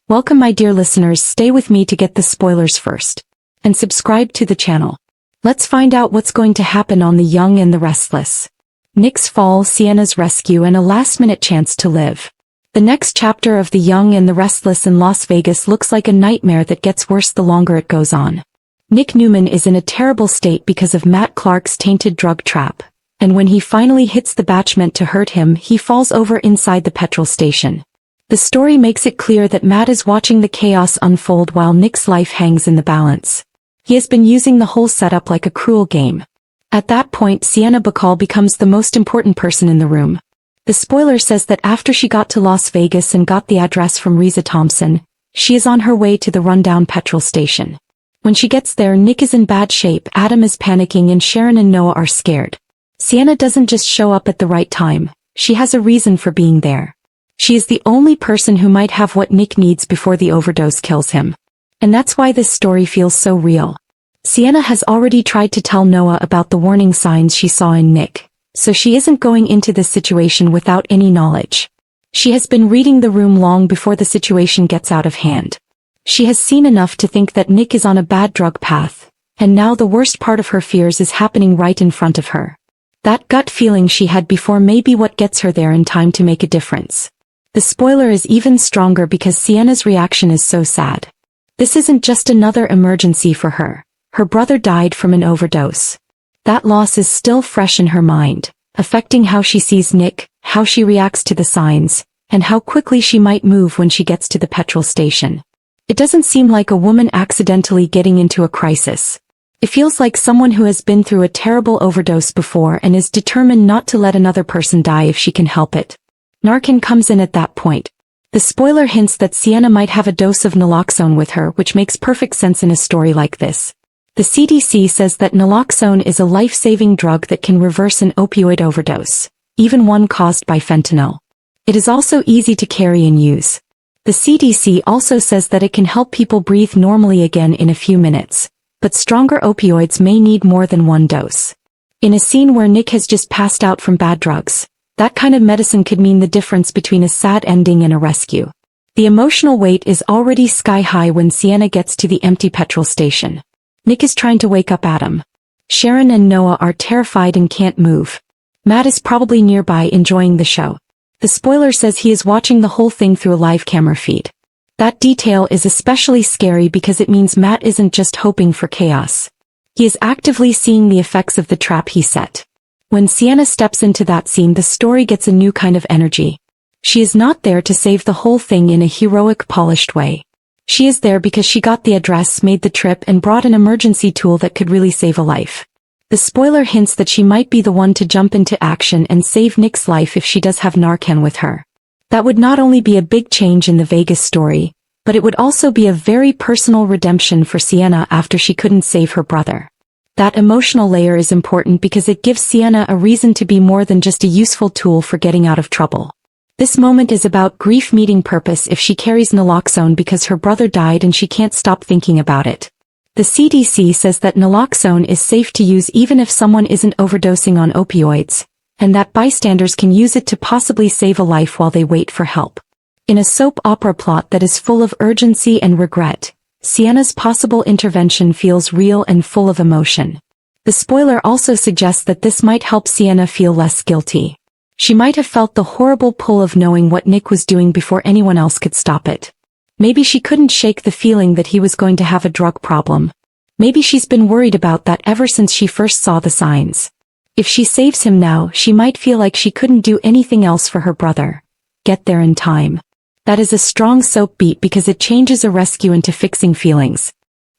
Welcome my dear listeners, stay with me to get the spoilers first. And subscribe to the channel. Let's find out what's going to happen on The Young and the Restless. Nick's fall, Sienna's rescue, and a last-minute chance to live. The next chapter of The Young and the Restless in Las Vegas looks like a nightmare that gets worse the longer it goes on. Nick Newman is in a terrible state because of Matt Clark's tainted drug trap, and when he finally hits the batch meant to hurt him, he falls over inside the petrol station. The story makes it clear that Matt is watching the chaos unfold while Nick's life hangs in the balance. He has been using the whole setup like a cruel game. At that point, Sienna Bacall becomes the most important person in the room. The spoiler says that after she got to Las Vegas and got the address from Reza Thompson, she is on her way to the rundown petrol station. When she gets there, Nick is in bad shape, Adam is panicking, and Sharon and Noah are scared. Sienna doesn't just show up at the right time, she has a reason for being there. She is the only person who might have what Nick needs before the overdose kills him. And that's why this story feels so real. Sienna has already tried to tell Noah about the warning signs she saw in Nick, so she isn't going into this situation without any knowledge. She has been reading the room long before the situation gets out of hand. She has seen enough to think that Nick is on a bad drug path, and now the worst part of her fears is happening right in front of her. That gut feeling she had before may be what gets her there in time to make a difference. The spoiler is even stronger because Sienna's reaction is so sad. This isn't just another emergency for her. Her brother died from an overdose. That loss is still fresh in her mind, affecting how she sees Nick, how she reacts to the signs, and how quickly she might move when she gets to the petrol station. It doesn't seem like a woman accidentally getting into a crisis. It feels like someone who has been through a terrible overdose before and is determined not to let another person die if she can help it. Narcan comes in at that point. The spoiler hints that Sienna might have a dose of naloxone with her, which makes perfect sense in a story like this. The CDC says that naloxone is a life-saving drug that can reverse an opioid overdose, even one caused by fentanyl. It is also easy to carry and use. The CDC also says that it can help people breathe normally again in a few minutes, but stronger opioids may need more than one dose. In a scene where Nick has just passed out from bad drugs, that kind of medicine could mean the difference between a sad ending and a rescue. The emotional weight is already sky-high when Sienna gets to the empty petrol station. Nick is trying to wake up Adam. Sharon and Noah are terrified and can't move. Matt is probably nearby enjoying the show. The spoiler says he is watching the whole thing through a live camera feed. That detail is especially scary because it means Matt isn't just hoping for chaos. He is actively seeing the effects of the trap he set. When Sienna steps into that scene, the story gets a new kind of energy. She is not there to save the whole thing in a heroic, polished way. She is there because she got the address, made the trip, and brought an emergency tool that could really save a life. The spoiler hints that she might be the one to jump into action and save Nick's life if she does have Narcan with her. That would not only be a big change in the Vegas story, but it would also be a very personal redemption for Sienna after she couldn't save her brother. That emotional layer is important because it gives Sienna a reason to be more than just a useful tool for getting out of trouble. This moment is about grief meeting purpose if she carries naloxone because her brother died and she can't stop thinking about it. The CDC says that naloxone is safe to use even if someone isn't overdosing on opioids, and that bystanders can use it to possibly save a life while they wait for help. In a soap opera plot that is full of urgency and regret, Sienna's possible intervention feels real and full of emotion. The spoiler also suggests that this might help Sienna feel less guilty. She might have felt the horrible pull of knowing what Nick was doing before anyone else could stop it. Maybe she couldn't shake the feeling that he was going to have a drug problem. Maybe she's been worried about that ever since she first saw the signs. If she saves him now, she might feel like she couldn't do anything else for her brother. Get there in time. That is a strong soap beat because it changes a rescue into fixing feelings.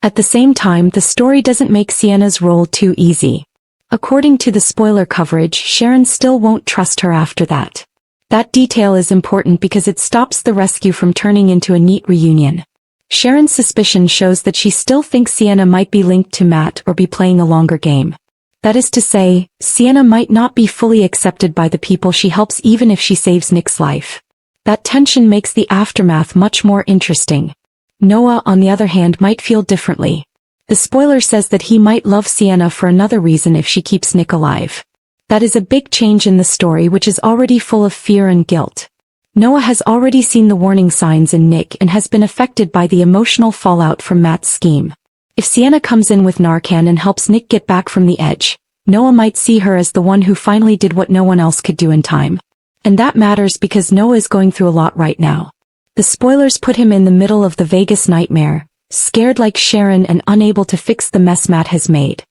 At the same time, the story doesn't make Sienna's role too easy. According to the spoiler coverage, Sharon still won't trust her after that. That detail is important because it stops the rescue from turning into a neat reunion. Sharon's suspicion shows that she still thinks Sienna might be linked to Matt or be playing a longer game. That is to say, Sienna might not be fully accepted by the people she helps even if she saves Nick's life. That tension makes the aftermath much more interesting. Noah, on the other hand, might feel differently. The spoiler says that he might love Sienna for another reason if she keeps Nick alive. That is a big change in the story, which is already full of fear and guilt. Noah has already seen the warning signs in Nick and has been affected by the emotional fallout from Matt's scheme. If Sienna comes in with Narcan and helps Nick get back from the edge, Noah might see her as the one who finally did what no one else could do in time. And that matters because Noah is going through a lot right now. The spoilers put him in the middle of the Vegas nightmare, scared like Sharon and unable to fix the mess Matt has made.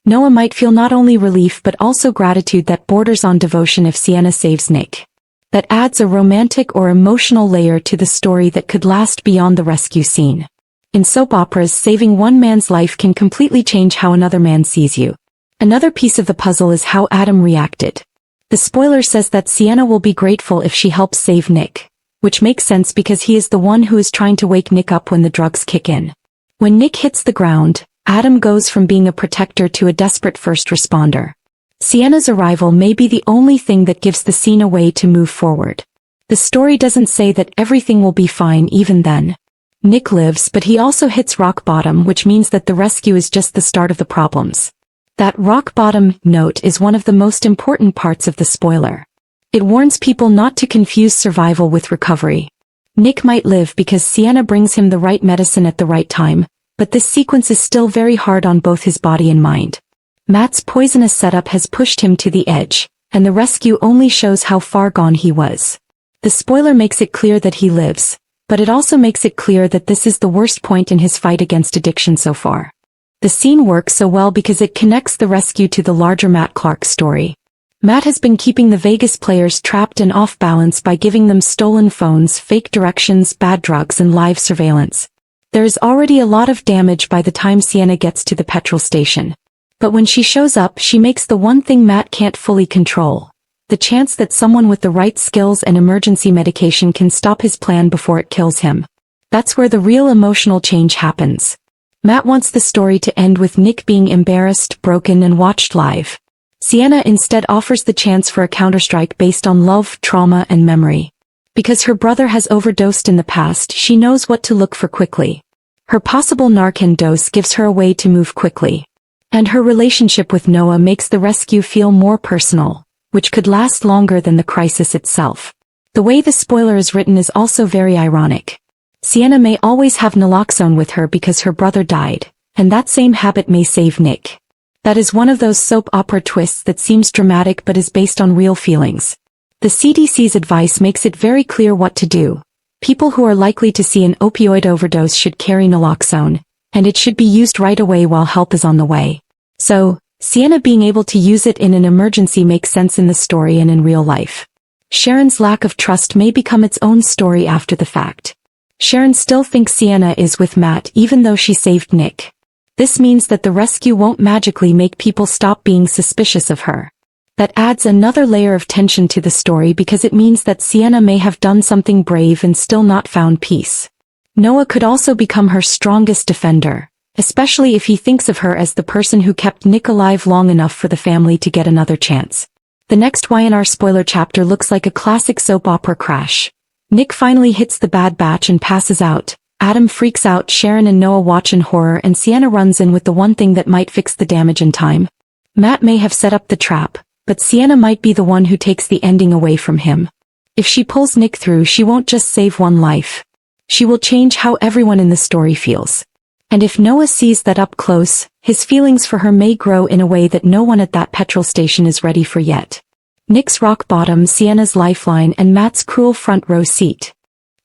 Noah might feel not only relief but also gratitude that borders on devotion if Sienna saves Nick. That adds a romantic or emotional layer to the story that could last beyond the rescue scene. In soap operas, saving one man's life can completely change how another man sees you. Another piece of the puzzle is how Adam reacted. The spoiler says that Sienna will be grateful if she helps save Nick, which makes sense because he is the one who is trying to wake Nick up when the drugs kick in. When Nick hits the ground, Adam goes from being a protector to a desperate first responder. Sienna's arrival may be the only thing that gives the scene a way to move forward. The story doesn't say that everything will be fine even then. Nick lives, but he also hits rock bottom, which means that the rescue is just the start of the problems. That rock bottom note is one of the most important parts of the spoiler. It warns people not to confuse survival with recovery. Nick might live because Sienna brings him the right medicine at the right time, but this sequence is still very hard on both his body and mind. Matt's poisonous setup has pushed him to the edge, and the rescue only shows how far gone he was. The spoiler makes it clear that he lives, but it also makes it clear that this is the worst point in his fight against addiction so far. The scene works so well because it connects the rescue to the larger Matt Clark story. Matt has been keeping the Vegas players trapped and off balance by giving them stolen phones, fake directions, bad drugs, and live surveillance. There is already a lot of damage by the time Sienna gets to the petrol station. But when she shows up, she makes the one thing Matt can't fully control. The chance that someone with the right skills and emergency medication can stop his plan before it kills him. That's where the real emotional change happens. Matt wants the story to end with Nick being embarrassed, broken, and watched live. Sienna instead offers the chance for a counterstrike based on love, trauma, and memory. Because her brother has overdosed in the past, she knows what to look for quickly. Her possible Narcan dose gives her a way to move quickly. And her relationship with Noah makes the rescue feel more personal, which could last longer than the crisis itself. The way the spoiler is written is also very ironic. Sienna may always have naloxone with her because her brother died, and that same habit may save Nick. That is one of those soap opera twists that seems dramatic but is based on real feelings. The CDC's advice makes it very clear what to do. People who are likely to see an opioid overdose should carry naloxone, and it should be used right away while help is on the way. So, Sienna being able to use it in an emergency makes sense in the story and in real life. Sharon's lack of trust may become its own story after the fact. Sharon still thinks Sienna is with Matt even though she saved Nick. This means that the rescue won't magically make people stop being suspicious of her. That adds another layer of tension to the story because it means that Sienna may have done something brave and still not found peace. Noah could also become her strongest defender, especially if he thinks of her as the person who kept Nick alive long enough for the family to get another chance. The next YNR spoiler chapter looks like a classic soap opera crash. Nick finally hits the bad batch and passes out. Adam freaks out, Sharon and Noah watch in horror, and Sienna runs in with the one thing that might fix the damage in time. Matt may have set up the trap, but Sienna might be the one who takes the ending away from him. If she pulls Nick through, she won't just save one life. She will change how everyone in the story feels. And if Noah sees that up close, his feelings for her may grow in a way that no one at that petrol station is ready for yet. Nick's rock bottom, Sienna's lifeline, and Matt's cruel front row seat.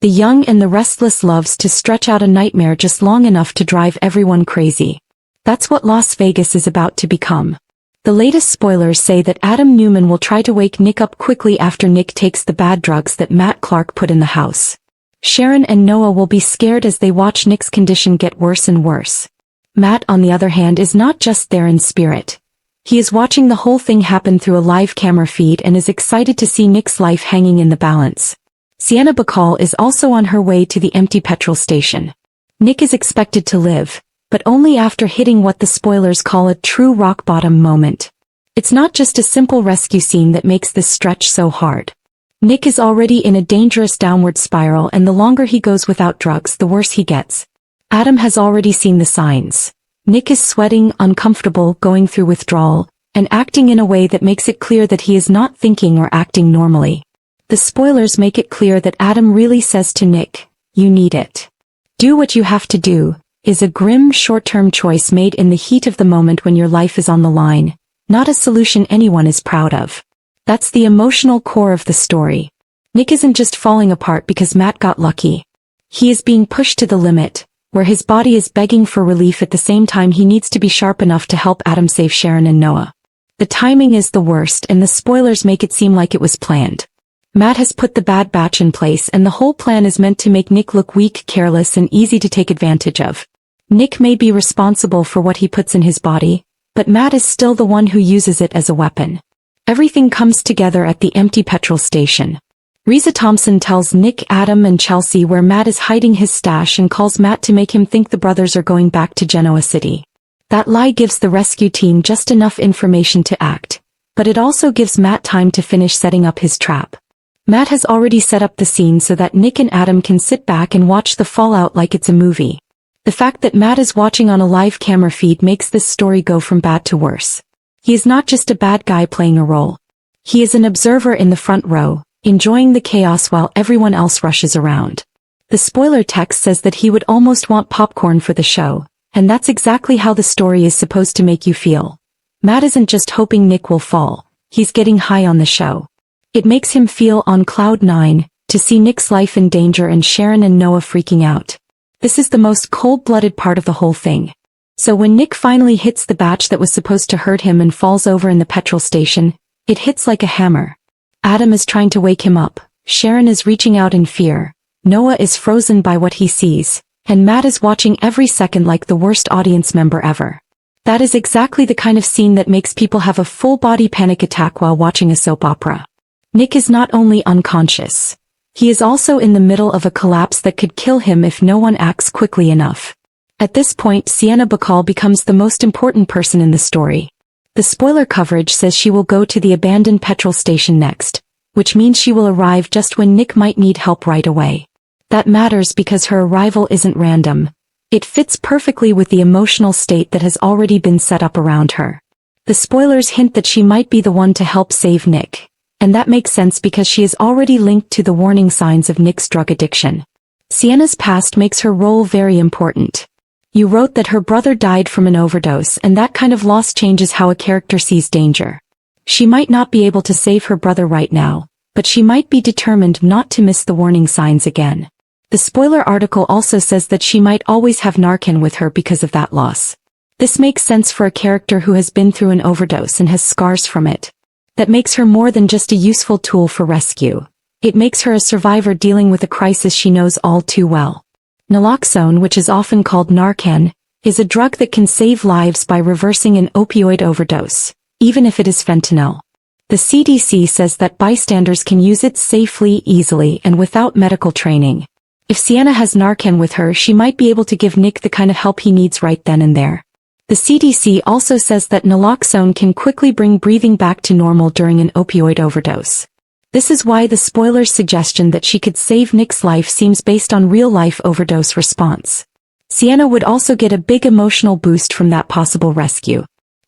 The young and the restless loves to stretch out a nightmare just long enough to drive everyone crazy. That's what Las Vegas is about to become. The latest spoilers say that Adam Newman will try to wake Nick up quickly after Nick takes the bad drugs that Matt Clark put in the house. Sharon and Noah will be scared as they watch Nick's condition get worse and worse. Matt, on the other hand, is not just there in spirit. He is watching the whole thing happen through a live camera feed and is excited to see Nick's life hanging in the balance. Sienna Bacall is also on her way to the empty petrol station. Nick is expected to live, but only after hitting what the spoilers call a true rock bottom moment. It's not just a simple rescue scene that makes this stretch so hard. Nick is already in a dangerous downward spiral, and the longer he goes without drugs, the worse he gets. Adam has already seen the signs. Nick is sweating, uncomfortable, going through withdrawal, and acting in a way that makes it clear that he is not thinking or acting normally. The spoilers make it clear that Adam really says to Nick, "You need it. Do what you have to do," is a grim short-term choice made in the heat of the moment when your life is on the line, not a solution anyone is proud of. That's the emotional core of the story. Nick isn't just falling apart because Matt got lucky. He is being pushed to the limit, where his body is begging for relief at the same time he needs to be sharp enough to help Adam save Sharon and Noah. The timing is the worst and the spoilers make it seem like it was planned. Matt has put the Bad Batch in place and the whole plan is meant to make Nick look weak, careless, and easy to take advantage of. Nick may be responsible for what he puts in his body, but Matt is still the one who uses it as a weapon. Everything comes together at the empty petrol station. Reza Thompson tells Nick, Adam, and Chelsea where Matt is hiding his stash and calls Matt to make him think the brothers are going back to Genoa City. That lie gives the rescue team just enough information to act, but it also gives Matt time to finish setting up his trap. Matt has already set up the scene so that Nick and Adam can sit back and watch the fallout like it's a movie. The fact that Matt is watching on a live camera feed makes this story go from bad to worse. He is not just a bad guy playing a role. He is an observer in the front row, enjoying the chaos while everyone else rushes around. The spoiler text says that he would almost want popcorn for the show, and that's exactly how the story is supposed to make you feel. Matt isn't just hoping Nick will fall, he's getting high on the show. It makes him feel on cloud nine, to see Nick's life in danger and Sharon and Noah freaking out. This is the most cold-blooded part of the whole thing. So when Nick finally hits the batch that was supposed to hurt him and falls over in the petrol station, it hits like a hammer. Adam is trying to wake him up, Sharon is reaching out in fear, Noah is frozen by what he sees, and Matt is watching every second like the worst audience member ever. That is exactly the kind of scene that makes people have a full-body panic attack while watching a soap opera. Nick is not only unconscious. He is also in the middle of a collapse that could kill him if no one acts quickly enough. At this point, Sienna becomes the most important person in the story. The spoiler coverage says she will go to the abandoned petrol station next, which means she will arrive just when Nick might need help right away. That matters because her arrival isn't random. It fits perfectly with the emotional state that has already been set up around her. The spoilers hint that she might be the one to help save Nick. And that makes sense because she is already linked to the warning signs of Nick's drug addiction. Sienna's past makes her role very important. You wrote that her brother died from an overdose, and that kind of loss changes how a character sees danger. She might not be able to save her brother right now, but she might be determined not to miss the warning signs again. The spoiler article also says that she might always have Narcan with her because of that loss. This makes sense for a character who has been through an overdose and has scars from it. That makes her more than just a useful tool for rescue. It makes her a survivor dealing with a crisis she knows all too well. Naloxone, which is often called Narcan, is a drug that can save lives by reversing an opioid overdose, even if it is fentanyl. The CDC says that bystanders can use it safely, easily, and without medical training. If Sienna has Narcan with her, she might be able to give Nick the kind of help he needs right then and there. The CDC also says that naloxone can quickly bring breathing back to normal during an opioid overdose. This is why the spoiler's suggestion that she could save Nick's life seems based on real-life overdose response. Sienna would also get a big emotional boost from that possible rescue.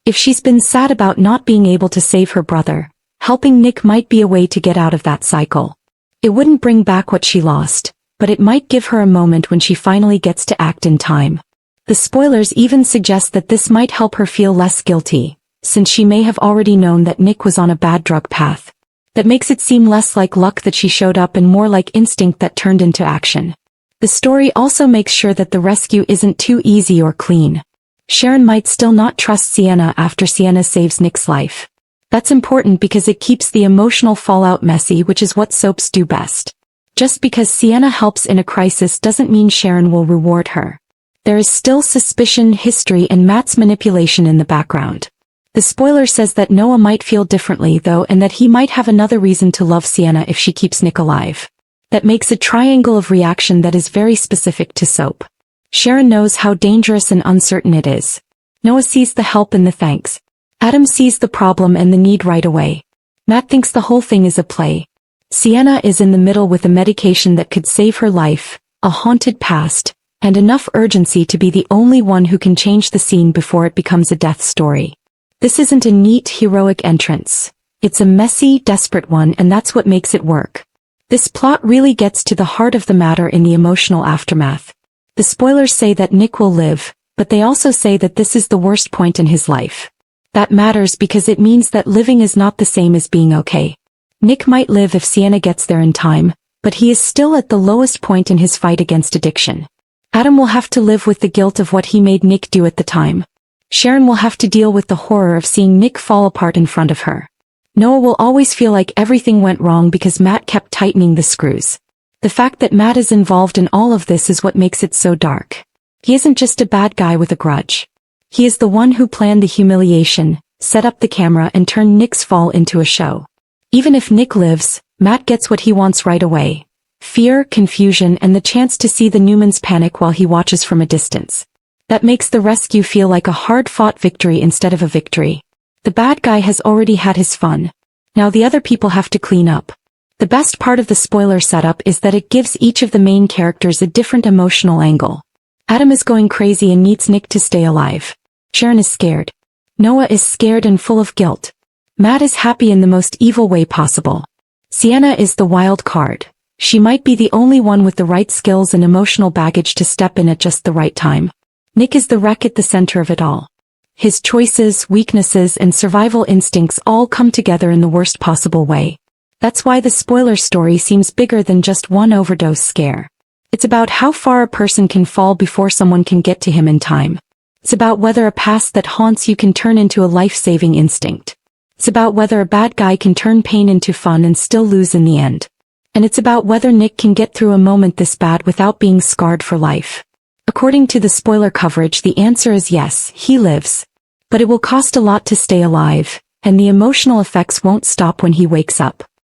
If she's been sad about not being able to save her brother, helping Nick might be a way to get out of that cycle. It wouldn't bring back what she lost, but it might give her a moment when she finally gets to act in time. The spoilers even suggest that this might help her feel less guilty, since she may have already known that Nick was on a bad drug path. That makes it seem less like luck that she showed up and more like instinct that turned into action. The story also makes sure that the rescue isn't too easy or clean. Sharon might still not trust Sienna after Sienna saves Nick's life. That's important because it keeps the emotional fallout messy, which is what soaps do best. Just because Sienna helps in a crisis doesn't mean Sharon will reward her. There is still suspicion, history, and Matt's manipulation in the background. The spoiler says that Noah might feel differently though, and that he might have another reason to love Sienna if she keeps Nick alive. That makes a triangle of reaction that is very specific to soap. Sharon knows how dangerous and uncertain it is. Noah sees the help and the thanks. Adam sees the problem and the need right away. Matt thinks the whole thing is a play. Sienna is in the middle with a medication that could save her life, a haunted past, and enough urgency to be the only one who can change the scene before it becomes a death story. This isn't a neat, heroic entrance. It's a messy, desperate one, and that's what makes it work. This plot really gets to the heart of the matter in the emotional aftermath. The spoilers say that Nick will live, but they also say that this is the worst point in his life. That matters because it means that living is not the same as being okay. Nick might live if Sienna gets there in time, but he is still at the lowest point in his fight against addiction. Adam will have to live with the guilt of what he made Nick do at the time. Sharon will have to deal with the horror of seeing Nick fall apart in front of her. Noah will always feel like everything went wrong because Matt kept tightening the screws. The fact that Matt is involved in all of this is what makes it so dark. He isn't just a bad guy with a grudge. He is the one who planned the humiliation, set up the camera, and turned Nick's fall into a show. Even if Nick lives, Matt gets what he wants right away. Fear, confusion, and the chance to see the Newmans panic while he watches from a distance. That makes the rescue feel like a hard-fought victory instead of a victory. The bad guy has already had his fun. Now the other people have to clean up. The best part of the spoiler setup is that it gives each of the main characters a different emotional angle. Adam is going crazy and needs Nick to stay alive. Sharon is scared. Noah is scared and full of guilt. Matt is happy in the most evil way possible. Sienna is the wild card. She might be the only one with the right skills and emotional baggage to step in at just the right time. Nick is the wreck at the center of it all. His choices, weaknesses, and survival instincts all come together in the worst possible way. That's why the spoiler story seems bigger than just one overdose scare. It's about how far a person can fall before someone can get to him in time. It's about whether a past that haunts you can turn into a life-saving instinct. It's about whether a bad guy can turn pain into fun and still lose in the end. And it's about whether Nick can get through a moment this bad without being scarred for life. According to the spoiler coverage, the answer is yes, he lives. But it will cost a lot to stay alive, and the emotional effects won't stop when he wakes up.